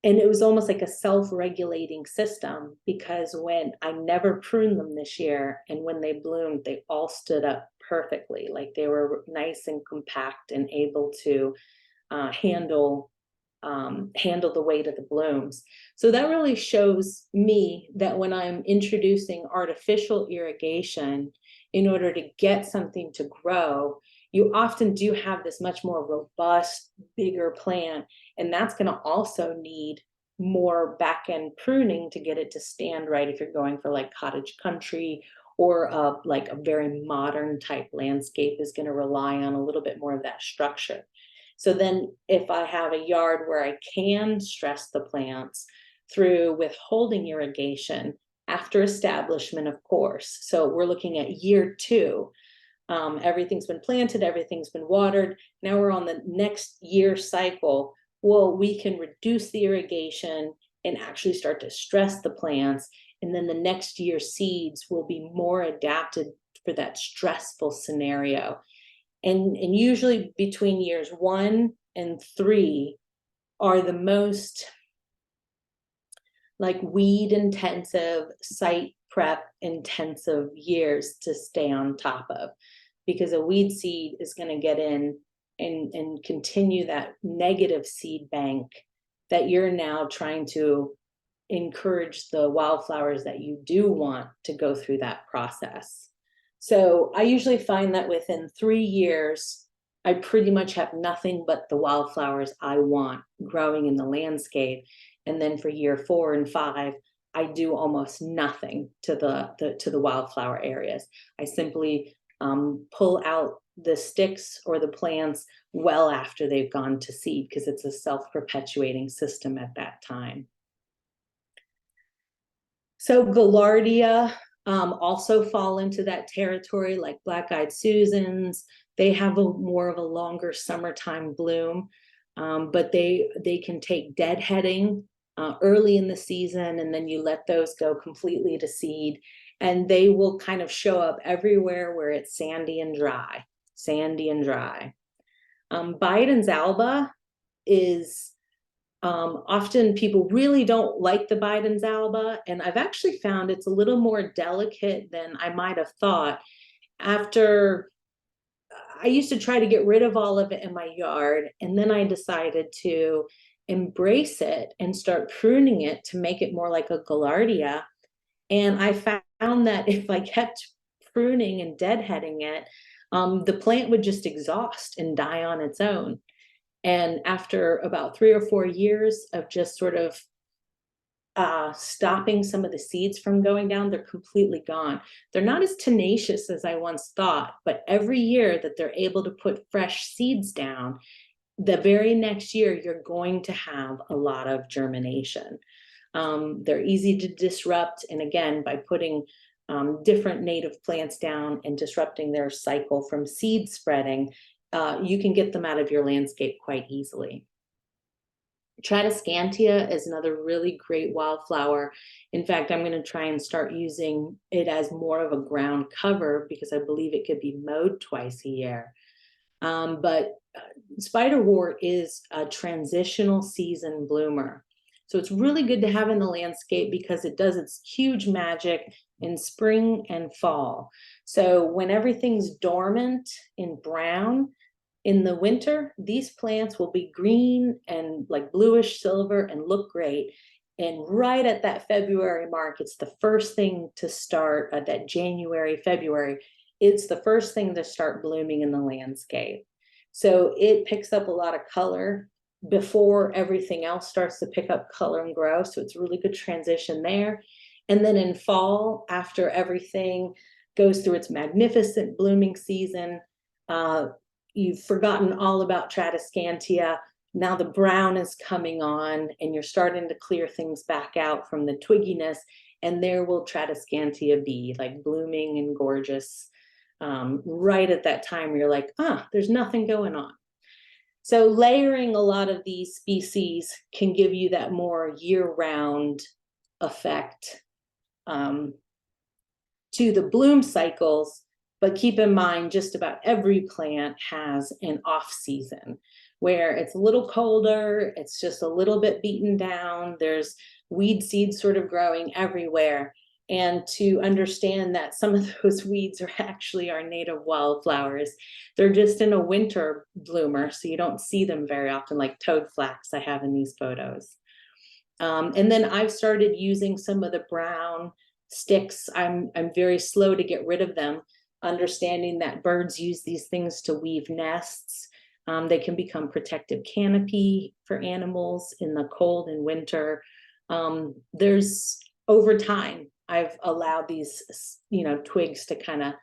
And it was almost like a self-regulating system, because when I never pruned them this year, and when they bloomed, they all stood up perfectly. Like they were nice and compact and able to handle the weight of the blooms. So that really shows me that when I'm introducing artificial irrigation in order to get something to grow, you often do have this much more robust, bigger plant, and that's going to also need more back-end pruning to get it to stand right if you're going for like cottage country, or like a very modern type landscape is going to rely on a little bit more of that structure. So then if I have a yard where I can stress the plants through withholding irrigation after establishment, of course. So we're looking at year 2. Everything's been planted, everything's been watered. Now we're on the next year cycle. Well, we can reduce the irrigation and actually start to stress the plants. And then the next year's seeds will be more adapted for that stressful scenario. And usually between years 1 and 3 are the most like weed intensive, site prep intensive years to stay on top of, because a weed seed is going to get in and continue that negative seed bank that you're now trying to encourage the wildflowers that you do want to go through that process. So I usually find that within 3 years, I pretty much have nothing but the wildflowers I want growing in the landscape. And then for year 4 and 5, I do almost nothing to the wildflower areas. I simply pull out the sticks or the plants well after they've gone to seed, because it's a self-perpetuating system at that time. So Gaillardia also fall into that territory, like black-eyed Susans. They have more of a longer summertime bloom, but they can take deadheading early in the season, and then you let those go completely to seed, and they will kind of show up everywhere where it's sandy and dry, sandy and dry. Biden's alba is Often people really don't like the Biden's alba, and I've actually found it's a little more delicate than I might have thought. After I used to try to get rid of all of it in my yard, and then I decided to embrace it and start pruning it to make it more like a gaillardia. And I found that if I kept pruning and deadheading it, the plant would just exhaust and die on its own. And after about 3 or 4 years of just sort of stopping some of the seeds from going down, they're completely gone. They're not as tenacious as I once thought, but every year that they're able to put fresh seeds down, the very next year, you're going to have a lot of germination. They're easy to disrupt. And again, by putting different native plants down and disrupting their cycle from seed spreading, you can get them out of your landscape quite easily. Tradescantia is another really great wildflower. In fact, I'm going to try and start using it as more of a ground cover because I believe it could be mowed twice a year. But spiderwort is a transitional season bloomer. So it's really good to have in the landscape because it does its huge magic in spring and fall. So when everything's dormant in brown, in the winter, these plants will be green and like bluish silver and look great. And right at that February mark, it's the first thing to start at that January, February. It's the first thing to start blooming in the landscape. So it picks up a lot of color before everything else starts to pick up color and grow. So it's a really good transition there. And then in fall, after everything goes through its magnificent blooming season, you've forgotten all about Tradescantia. Now the brown is coming on and you're starting to clear things back out from the twigginess, and there will Tradescantia be like blooming and gorgeous right at that time where you're like, there's nothing going on. So layering a lot of these species can give you that more year-round effect to the bloom cycles. But keep in mind, just about every plant has an off season where it's a little colder, it's just a little bit beaten down, there's weed seeds sort of growing everywhere. And to understand that some of those weeds are actually our native wildflowers. They're just in a winter bloomer, so you don't see them very often, like toadflax I have in these photos. And then I've started using some of the brown sticks. I'm very slow to get rid of them, understanding that birds use these things to weave nests. They can become protective canopy for animals in the cold and winter. There's over time, I've allowed these, twigs to kind of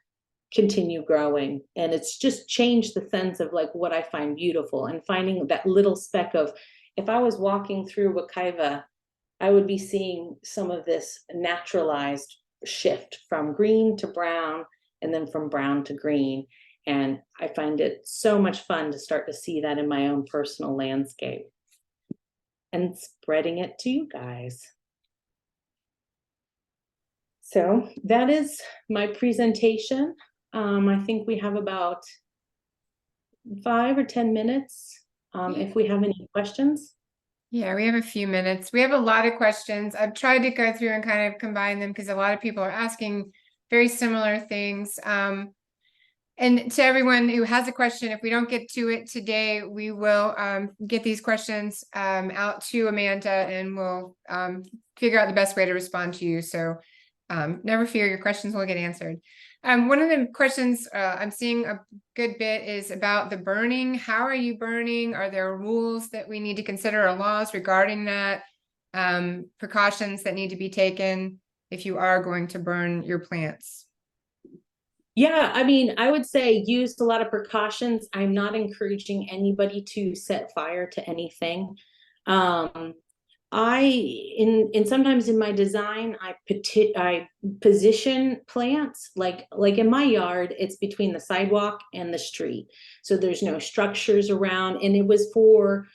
continue growing. And it's just changed the sense of like what I find beautiful and finding that little speck of, if I was walking through Wekiva, I would be seeing some of this naturalized shift from green to brown and then from brown to green. And I find it so much fun to start to see that in my own personal landscape and spreading it to you guys. So that is my presentation. I think we have about 5 or 10 minutes if we have any questions. Yeah, we have a few minutes. We have a lot of questions. I've tried to go through and kind of combine them because a lot of people are asking very similar things. And to everyone who has a question, if we don't get to it today, we will get these questions out to Amanda and we'll figure out the best way to respond to you. So never fear, your questions will get answered. One of the questions I'm seeing a good bit is about the burning. How are you burning? Are there rules that we need to consider or laws regarding that? Precautions that need to be taken if you are going to burn your plants? Yeah, I mean, I would say use a lot of precautions. I'm not encouraging anybody to set fire to anything. In sometimes in my design, I position plants like in my yard, it's between the sidewalk and the street. So there's no structures around, and it was for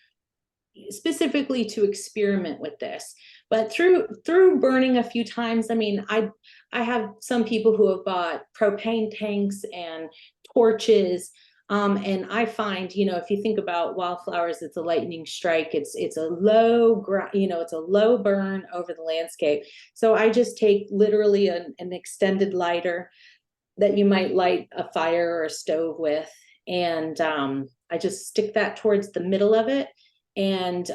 specifically to experiment with this. But through burning a few times, I mean, I have some people who have bought propane tanks and torches. And I find, if you think about wildflowers, it's a lightning strike. It's a low, it's a low burn over the landscape. So I just take literally an extended lighter that you might light a fire or a stove with, and I just stick that towards the middle of it, and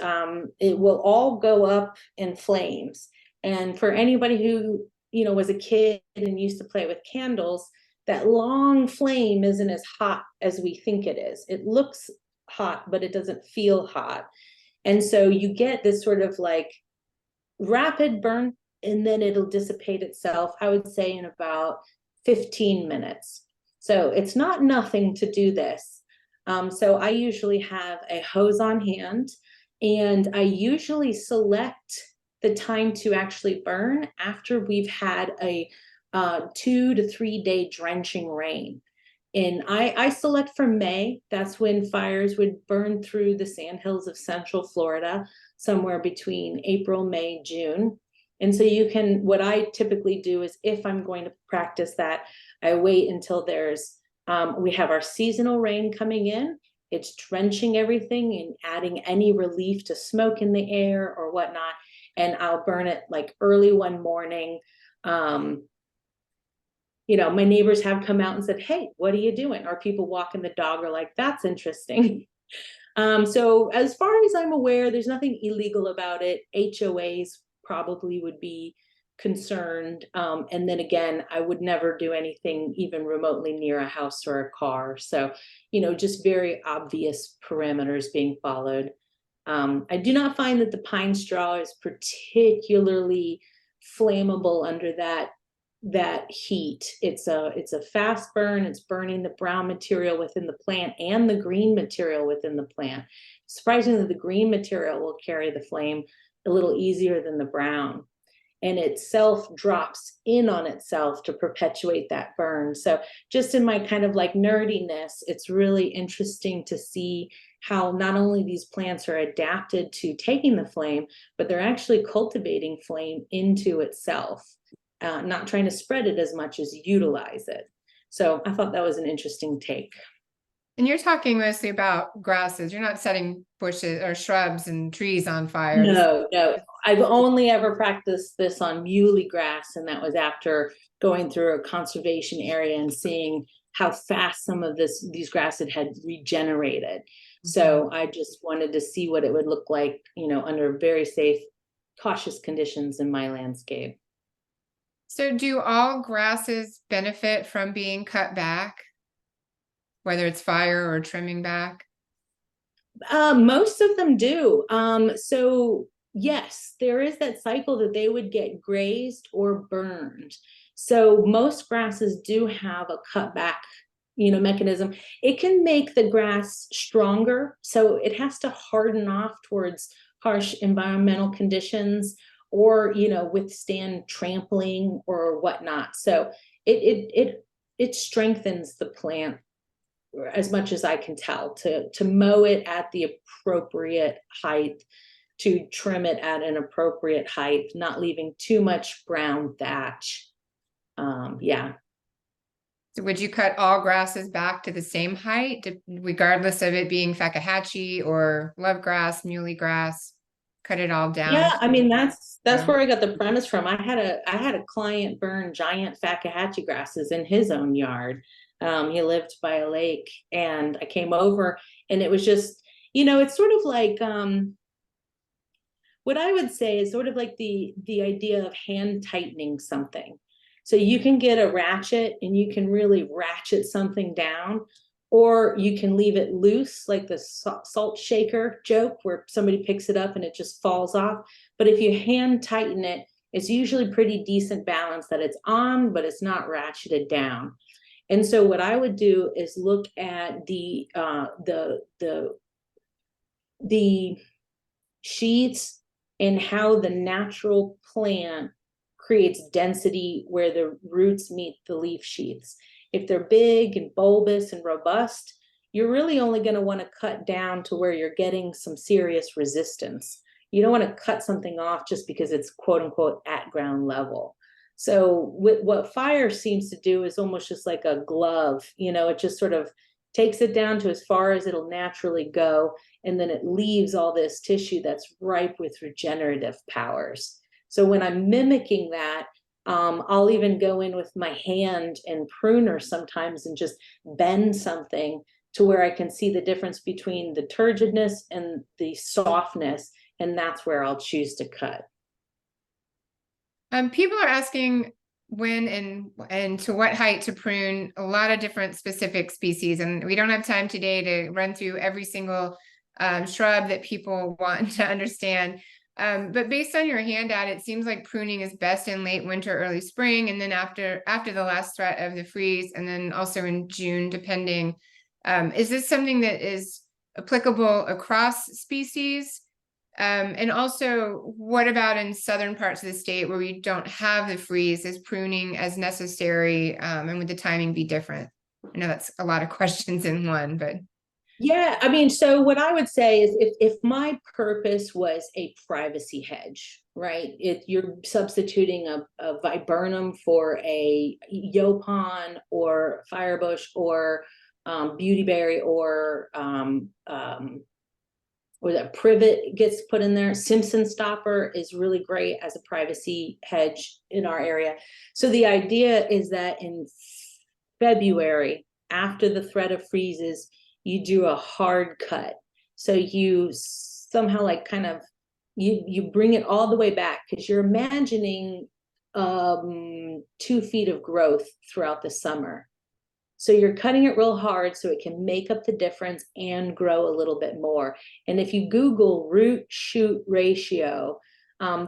it will all go up in flames. And for anybody who was a kid and used to play with candles, that long flame isn't as hot as we think it is. It looks hot, but it doesn't feel hot. And so you get this sort of like rapid burn, and then it'll dissipate itself, I would say, in about 15 minutes. So it's not nothing to do this. So I usually have a hose on hand, and I usually select the time to actually burn after we've had a 2 to 3 day drenching rain. And I select for May. That's when fires would burn through the sandhills of Central Florida, somewhere between April, May, June. And so what I typically do is, if I'm going to practice that, I wait until we have our seasonal rain coming in. It's drenching everything and adding any relief to smoke in the air or whatnot. And I'll burn it like early one morning. My neighbors have come out and said, "Hey, what are you doing?" Or people walking the dog are like, "That's interesting." So as far as I'm aware, there's nothing illegal about it. HOAs probably would be concerned. And then again, I would never do anything even remotely near a house or a car. So, just very obvious parameters being followed. I do not find that the pine straw is particularly flammable under that heat. It's a fast burn. It's burning the brown material within the plant and the green material within the plant. Surprisingly, the green material will carry the flame a little easier than the brown, and itself drops in on itself to perpetuate that burn. So just in my kind of like nerdiness, it's really interesting to see how not only these plants are adapted to taking the flame, but they're actually cultivating flame into itself. Not trying to spread it as much as utilize it. So I thought that was an interesting take. And you're talking mostly about grasses. You're not setting bushes or shrubs and trees on fire. No. I've only ever practiced this on muley grass, and that was after going through a conservation area and seeing how fast some of these grasses had regenerated. So I just wanted to see what it would look like, under very safe, cautious conditions in my landscape. So do all grasses benefit from being cut back? Whether it's fire or trimming back? Most of them do. So yes, there is that cycle that they would get grazed or burned. So most grasses do have a cutback, mechanism. It can make the grass stronger, so it has to harden off towards harsh environmental conditions, or withstand trampling or whatnot. So it strengthens the plant, as much as I can tell, to mow it at the appropriate height, to trim it at an appropriate height, not leaving too much brown thatch. Yeah. So would you cut all grasses back to the same height, regardless of it being Fakahatchee or love grass, muley grass? Cut it all down? Yeah, I mean, that's where I got the premise from. I had a client burn giant Fakahatchee grasses in his own yard. He lived by a lake, and I came over, and it was just, it's sort of like what I would say is sort of like the idea of hand tightening something. So you can get a ratchet and you can really ratchet something down, or you can leave it loose, like the salt shaker joke where somebody picks it up and it just falls off. But if you hand tighten it, it's usually pretty decent balance, that it's on, but it's not ratcheted down. And so what I would do is look at the sheaths and how the natural plant creates density where the roots meet the leaf sheaths. If they're big and bulbous and robust, you're really only going to want to cut down to where you're getting some serious resistance. You don't want to cut something off just because it's quote unquote at ground level. So what fire seems to do is almost just like a glove, it just sort of takes it down to as far as it'll naturally go, and then it leaves all this tissue that's ripe with regenerative powers. So when I'm mimicking that, I'll even go in with my hand and pruner sometimes and just bend something to where I can see the difference between the turgidness and the softness, and that's where I'll choose to cut. People are asking when and to what height to prune a lot of different specific species, and we don't have time today to run through every single shrub that people want to understand. But based on your handout, it seems like pruning is best in late winter, early spring, and then after the last threat of the freeze, and then also in June, depending. Is this something that is applicable across species? And also, what about in southern parts of the state where we don't have the freeze? Is pruning as necessary, and would the timing be different? I know that's a lot of questions in one, but Yeah, I mean, so what I would say is if my purpose was a privacy hedge, right? If you're substituting a viburnum for a yaupon or firebush or beautyberry or that privet gets put in there. Simpson stopper is really great as a privacy hedge in our area. So the idea is that in February, after the threat of freezes, you do a hard cut. So you somehow like kind of you bring it all the way back because you're imagining 2 feet of growth throughout the summer. So you're cutting it real hard so it can make up the difference and grow a little bit more. And if you Google root shoot ratio,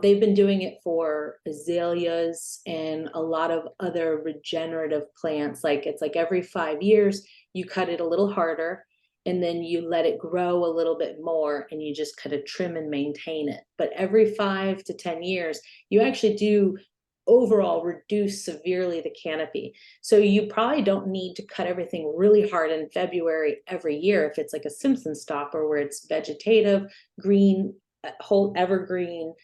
they've been doing it for azaleas and a lot of other regenerative plants. Like it's like every 5 years, you cut it a little harder and then you let it grow a little bit more and you just kind of trim and maintain it. But every 5 to 10 years, you actually do overall reduce severely the canopy. So you probably don't need to cut everything really hard in February every year if it's like a Simpson stopper where it's vegetative, green, whole evergreen.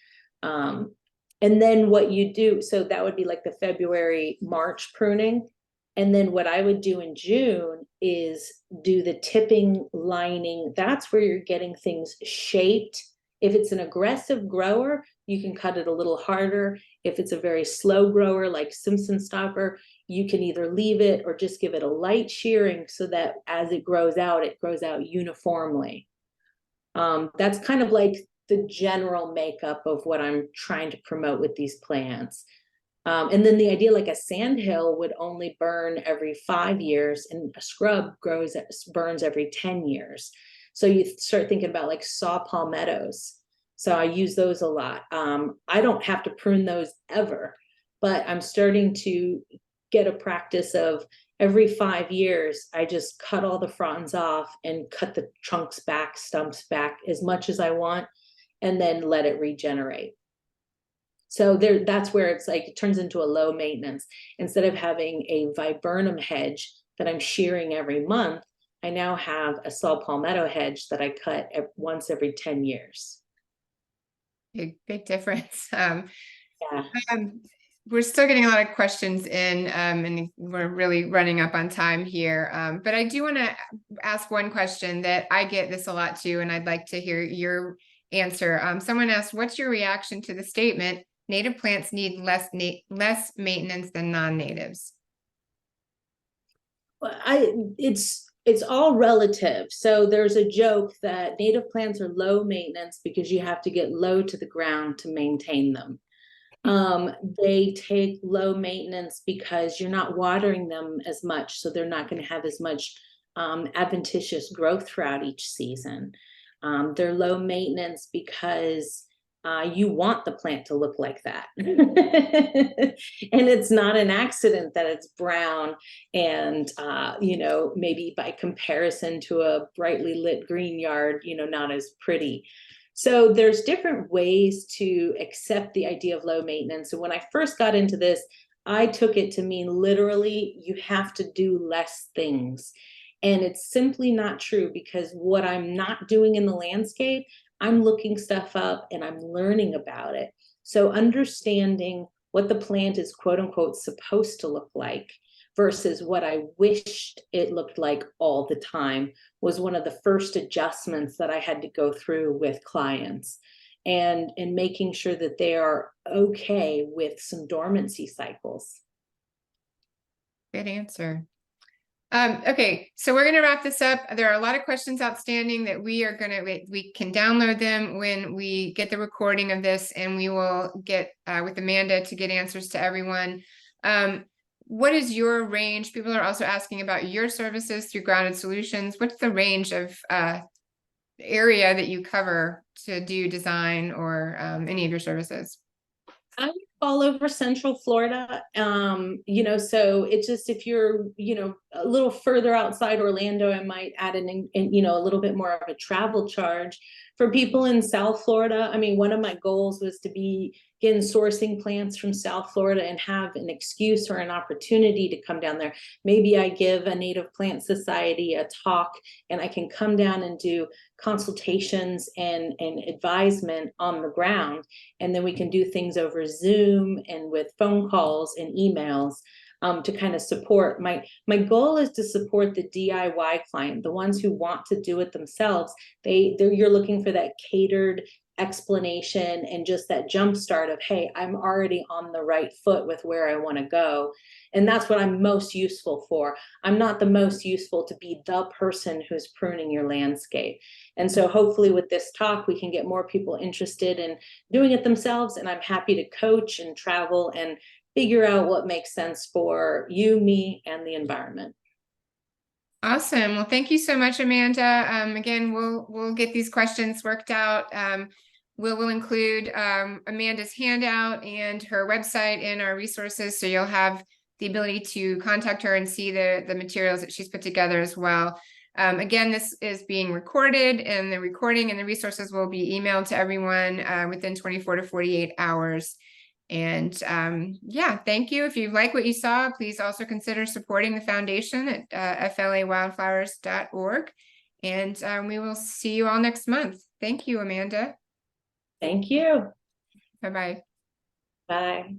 And then what you do, so that would be like the February, March pruning. And then what I would do in June is do the tipping lining. That's where you're getting things shaped. If it's an aggressive grower, you can cut it a little harder. If it's a very slow grower like Simpson stopper, you can either leave it or just give it a light shearing so that as it grows out uniformly. That's kind of like the general makeup of what I'm trying to promote with these plants. And then the idea like a sandhill would only burn every 5 years and a scrub burns every 10 years. So you start thinking about like saw palmettos. So I use those a lot. I don't have to prune those ever, but I'm starting to get a practice of every 5 years, I just cut all the fronds off and cut the trunks back, stumps back as much as I want, and then let it regenerate. So that's where it's like, it turns into a low maintenance. Instead of having a viburnum hedge that I'm shearing every month, I now have a saw palmetto hedge that I cut once every 10 years. big difference. Yeah. We're still getting a lot of questions in, and we're really running up on time here. But I do want to ask one question that I get this a lot too, and I'd like to hear your answer. Someone asked, what's your reaction to the statement, native plants need less maintenance than non-natives? Well, it's all relative. So there's a joke that native plants are low maintenance because you have to get low to the ground to maintain them. They take low maintenance because you're not watering them as much, so they're not going to have as much adventitious growth throughout each season. They're low maintenance because you want the plant to look like that. And it's not an accident that it's brown and, maybe by comparison to a brightly lit green yard, not as pretty. So there's different ways to accept the idea of low maintenance. And when I first got into this, I took it to mean literally you have to do less things. And it's simply not true, because what I'm not doing in the landscape, I'm looking stuff up and I'm learning about it. So understanding what the plant is quote unquote supposed to look like versus what I wished it looked like all the time was one of the first adjustments that I had to go through with clients, and making sure that they are okay with some dormancy cycles. Good answer. Okay, so we're gonna wrap this up. There are a lot of questions outstanding that we can download them when we get the recording of this, and we will get with Amanda to get answers to everyone. What is your range? People are also asking about your services through Grounded Solutions. What's the range of area that you cover to do design or any of your services? I'm all over Central Florida. So it's just, if you're, a little further outside Orlando, I might add a little bit more of a travel charge. For people in South Florida, I mean, one of my goals was to begin sourcing plants from South Florida and have an excuse or an opportunity to come down there. Maybe I give a Native Plant Society a talk, and I can come down and do consultations and advisement on the ground. And then we can do things over Zoom and with phone calls and emails, to kind of support. My goal is to support the DIY client, the ones who want to do it themselves. You're looking for that catered explanation and just that jump start of, hey, I'm already on the right foot with where I want to go. And that's what I'm most useful for. I'm not the most useful to be the person who's pruning your landscape. And so hopefully with this talk, we can get more people interested in doing it themselves. And I'm happy to coach and travel and figure out what makes sense for you, me, and the environment. Awesome. Well, thank you so much, Amanda. Again, we'll get these questions worked out. We'll include Amanda's handout and her website in our resources, so you'll have the ability to contact her and see the materials that she's put together as well. Again, this is being recorded, and the recording and the resources will be emailed to everyone within 24 to 48 hours. And yeah, thank you. If you like what you saw, please also consider supporting the foundation at flawildflowers.org. And we will see you all next month. Thank you, Amanda. Thank you. Bye-bye. Bye.